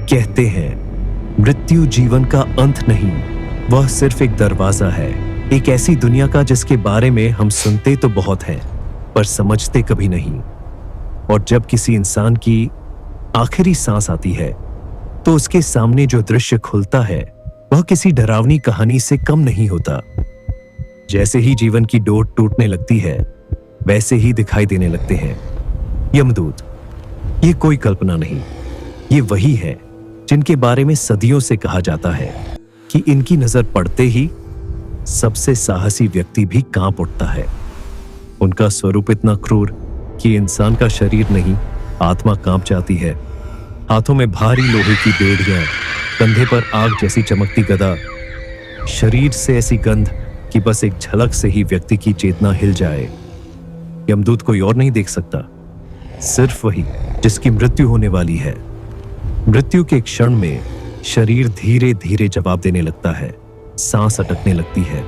कहते हैं मृत्यु जीवन का अंत नहीं, वह सिर्फ एक दरवाजा है, एक ऐसी दुनिया का जिसके बारे में हम सुनते तो बहुत हैं पर समझते कभी नहीं। और जब किसी इंसान की आखिरी सांस आती है तो उसके सामने जो दृश्य खुलता है वह किसी डरावनी कहानी से कम नहीं होता। जैसे ही जीवन की डोर टूटने लगती है वैसे ही दिखाई देने लगते हैं यमदूत। ये कोई कल्पना नहीं, ये वही है जिनके बारे में सदियों से कहा जाता है कि इनकी नजर पड़ते ही सबसे साहसी व्यक्ति भी कांप उठता है। उनका स्वरूप इतना क्रूर कि इंसान का शरीर नहीं, आत्मा कांप जाती है। हाथों में भारी लोहे की बेड़ियां, कंधे पर आग जैसी चमकती गदा, शरीर से ऐसी गंध कि बस एक झलक से ही व्यक्ति की चेतना हिल जाए। यमदूत कोई और नहीं देख सकता, सिर्फ वही जिसकी मृत्यु होने वाली है। मृत्यु के क्षण में शरीर धीरे धीरे जवाब देने लगता है, सांस अटकने लगती है,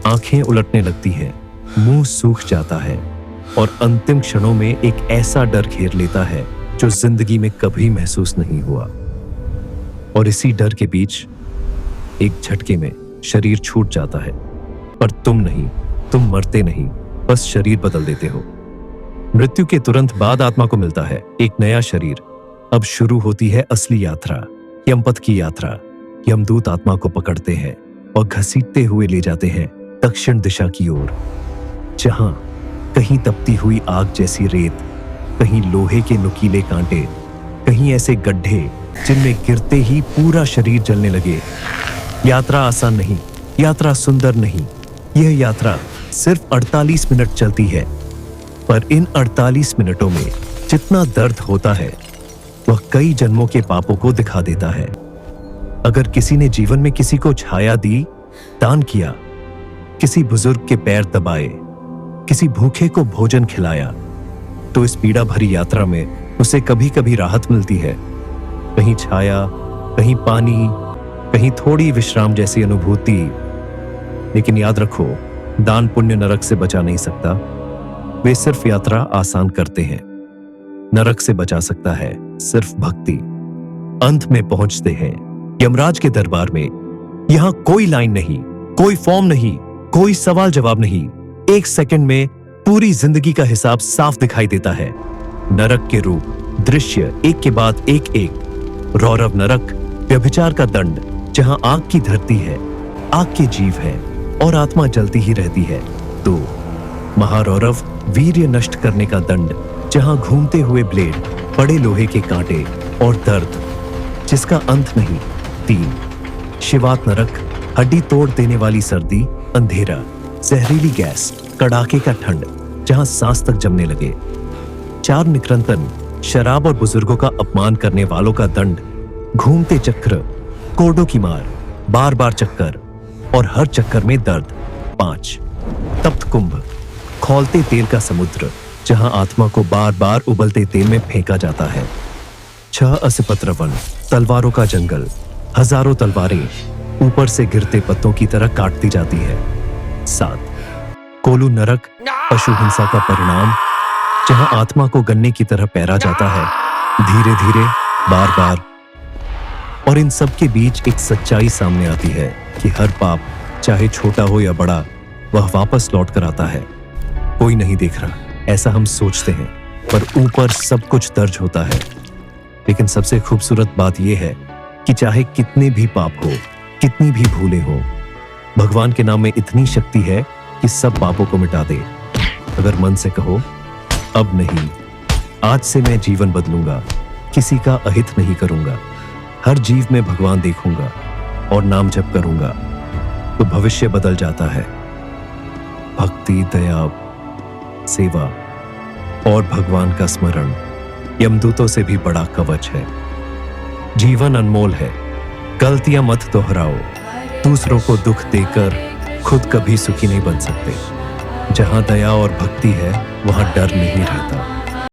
आंखें उलटने लगती हैं, मुंह सूख जाता है और अंतिम क्षणों में एक ऐसा डर घेर लेता है जो जिंदगी में कभी महसूस नहीं हुआ। और इसी डर के बीच एक झटके में शरीर छूट जाता है, पर तुम नहीं, तुम मरते नहीं, बस शरीर बदल देते हो। मृत्यु के तुरंत बाद आत्मा को मिलता है एक नया शरीर। अब शुरू होती है असली यात्रा, यमपथ की यात्रा। यमदूत आत्मा को पकड़ते हैं और घसीटते हुए ले जाते हैं दक्षिण दिशा की ओर, जहां कहीं तपती हुई आग जैसी रेत, कहीं लोहे के नुकीले कांटे, कहीं ऐसे गड्ढे जिनमें गिरते ही पूरा शरीर जलने लगे। यात्रा आसान नहीं, यात्रा सुंदर नहीं। यह यात्रा सिर्फ 48 मिनट चलती है, पर इन 48 मिनटों में जितना दर्द होता है वह कई जन्मों के पापों को दिखा देता है। अगर किसी ने जीवन में किसी को छाया दी, दान किया, किसी बुजुर्ग के पैर दबाए, किसी भूखे को भोजन खिलाया, तो इस पीड़ा भरी यात्रा में उसे कभी कभी राहत मिलती है। कहीं छाया, कहीं पानी, कहीं थोड़ी विश्राम जैसी अनुभूति। लेकिन याद रखो, दान पुण्य नरक से बचा नहीं सकता, वे सिर्फ यात्रा आसान करते हैं। नरक से बचा सकता है सिर्फ भक्ति। अंत में पहुंचते हैं यमराज के दरबार में। यहां कोई लाइन नहीं, कोई फॉर्म नहीं, कोई सवाल जवाब नहीं। एक सेकंड में पूरी जिंदगी का हिसाब साफ दिखाई देता है। नरक के रूप, दृश्य एक के बाद एक। रौरव नरक, व्यभिचार का दंड, जहां आग की धरती है, आग के जीव है और आत्मा जलती ही रहती है। तो महारौरव, वीर्य नष्ट करने का दंड, जहां घूमते हुए ब्लेड, बड़े लोहे के कांटे और दर्द जिसका अंत नहीं। 3 शिवात नरक, हड्डी तोड़ देने वाली सर्दी, अंधेरा, जहरीली गैस, कड़ाके का ठंड, जहां सांस तक जमने लगे। 4 निकृंतन, शराब और बुजुर्गों का अपमान करने वालों का दंड, घूमते चक्र, कोर्डों की मार, बार बार चक्कर और हर चक्कर में दर्द। 5 तप्त कुंभ, खौलते तेल का समुद्र, जहां आत्मा को बार बार उबलते तेल में फेंका जाता है। 6 असपत्र वन, तलवारों का जंगल, हजारों तलवारें ऊपर से गिरते पत्तों की तरह काटती जाती है। 7 कोलू नरक, पशु हिंसा का परिणाम, जहां आत्मा को गन्ने की तरह पैरा जाता है, धीरे धीरे, बार बार। और इन सब के बीच एक सच्चाई सामने आती है कि हर पाप, चाहे छोटा हो या बड़ा, वह वापस लौट कर आता है। कोई नहीं देख रहा, ऐसा हम सोचते हैं, पर ऊपर सब कुछ दर्ज होता है। लेकिन सबसे खूबसूरत बात यह है कि चाहे कितने भी पाप हो, कितनी भी भूलें हो, भगवान के नाम में इतनी शक्ति है कि सब पापों को मिटा दे। अगर मन से कहो, अब नहीं, आज से मैं जीवन बदलूंगा, किसी का अहित नहीं करूंगा, हर जीव में भगवान देखूंगा और नाम जप करूंगा, तो भविष्य बदल जाता है। भक्ति, दया, सेवा और भगवान का स्मरण यमदूतों से भी बड़ा कवच है। जीवन अनमोल है, गलतियां मत दोहराओ। दूसरों को दुख देकर खुद कभी सुखी नहीं बन सकते। जहां दया और भक्ति है, वहां डर नहीं रहता।